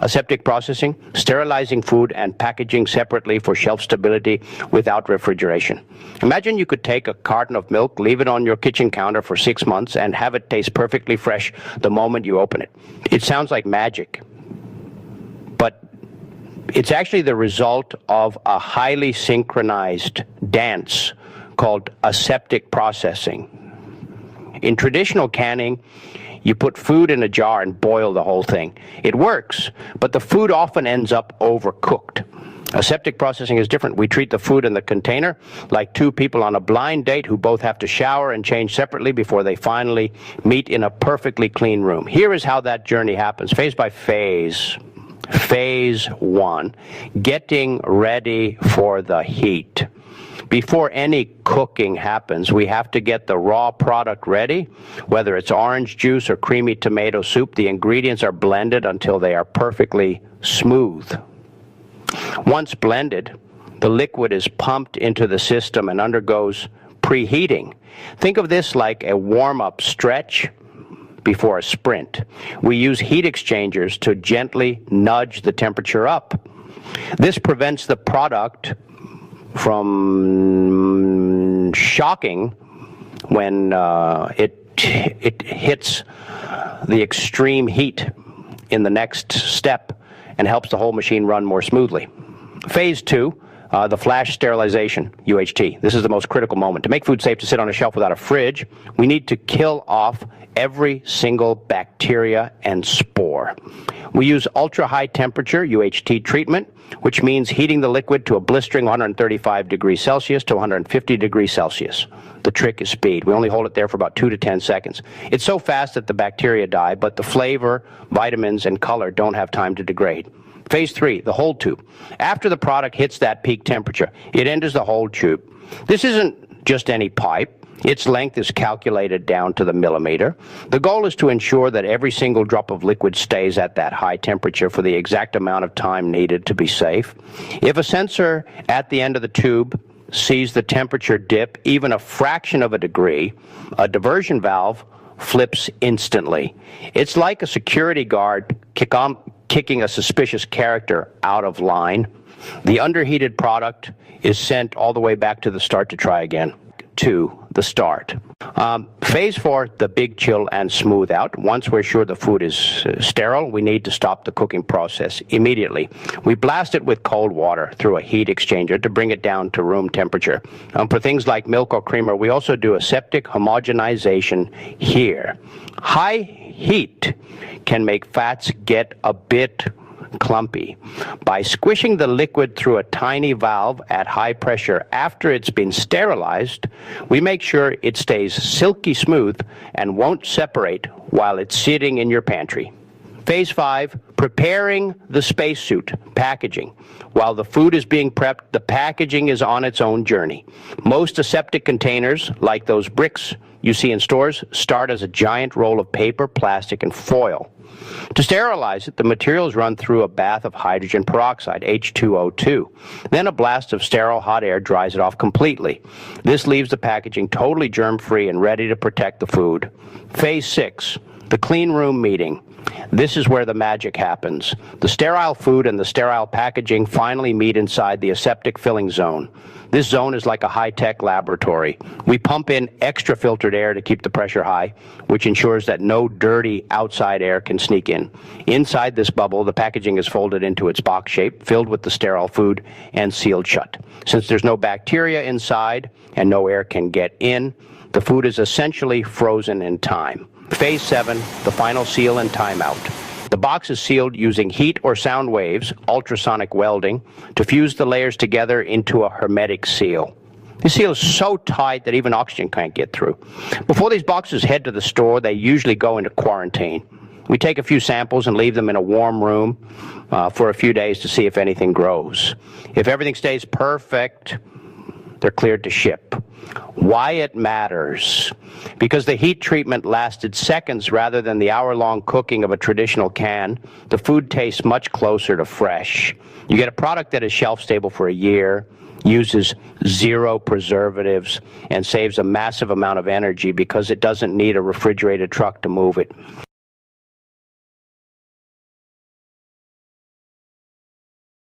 Aseptic processing, sterilizing food and packaging separately for shelf stability without refrigeration. Imagine you could take a carton of milk, leave it on your kitchen counter for 6 months, and have it taste perfectly fresh the moment you open it. It sounds like magic, but it's actually the result of a highly synchronized dance called aseptic processing. In traditional canning, you put food in a jar and boil the whole thing. It works, but the food often ends up overcooked. Aseptic processing is different. We treat the food in the container like two people on a blind date who both have to shower and change separately before they finally meet in a perfectly clean room. Here is how that journey happens, phase by phase. Phase 1, getting ready for the heat. Before any cooking happens, we have to get the raw product ready. Whether it's orange juice or creamy tomato soup, the ingredients are blended until they are perfectly smooth. Once blended, the liquid is pumped into the system and undergoes preheating. Think of this like a warm-up stretch before a sprint. We use heat exchangers to gently nudge the temperature up. This prevents the product from shocking when it hits the extreme heat in the next step and helps the whole machine run more smoothly. Phase 2, the flash sterilization, UHT. This is the most critical moment. To make food safe to sit on a shelf without a fridge, we need to kill off every single bacteria and spore. We use ultra-high temperature UHT treatment, which means heating the liquid to a blistering 135 degrees Celsius to 150 degrees Celsius. The trick is speed. We only hold it there for about 2 to 10 seconds. It's so fast that the bacteria die, but the flavor, vitamins, and color don't have time to degrade. Phase 3, the hold tube. After the product hits that peak temperature, it enters the hold tube. This isn't just any pipe. Its length is calculated down to the millimeter. The goal is to ensure that every single drop of liquid stays at that high temperature for the exact amount of time needed to be safe. If a sensor at the end of the tube sees the temperature dip even a fraction of a degree, a diversion valve flips instantly. It's like a security guard kicking a suspicious character out of line. The underheated product is sent all the way back to the start to try again. To the start. Phase 4, the big chill and smooth out. Once we're sure the food is sterile, we need to stop the cooking process immediately. We blast it with cold water through a heat exchanger to bring it down to room temperature. For things like milk or creamer, we also do aseptic homogenization here. High heat can make fats get a bit clumpy. By squishing the liquid through a tiny valve at high pressure after it's been sterilized, we make sure it stays silky smooth and won't separate while it's sitting in your pantry. Phase 5, preparing the spacesuit, packaging. While the food is being prepped, the packaging is on its own journey. Most aseptic containers, like those bricks you see in stores, start as a giant roll of paper, plastic, and foil. To sterilize it, the materials run through a bath of hydrogen peroxide, H2O2. Then a blast of sterile hot air dries it off completely. This leaves the packaging totally germ-free and ready to protect the food. Phase 6, the clean room meeting. This is where the magic happens. The sterile food and the sterile packaging finally meet inside the aseptic filling zone. This zone is like a high-tech laboratory. We pump in extra filtered air to keep the pressure high, which ensures that no dirty outside air can sneak in. Inside this bubble, the packaging is folded into its box shape, filled with the sterile food, and sealed shut. Since there's no bacteria inside and no air can get in, the food is essentially frozen in time. Phase 7, the final seal and timeout. The box is sealed using heat or sound waves, ultrasonic welding, to fuse the layers together into a hermetic seal. This seal is so tight that even oxygen can't get through. Before these boxes head to the store, they usually go into quarantine. We take a few samples and leave them in a warm room for a few days to see if anything grows. If everything stays perfect, they're cleared to ship. Why it matters? Because the heat treatment lasted seconds rather than the hour-long cooking of a traditional can, the food tastes much closer to fresh. You get a product that is shelf-stable for a year, uses 0 preservatives, and saves a massive amount of energy because it doesn't need a refrigerated truck to move it.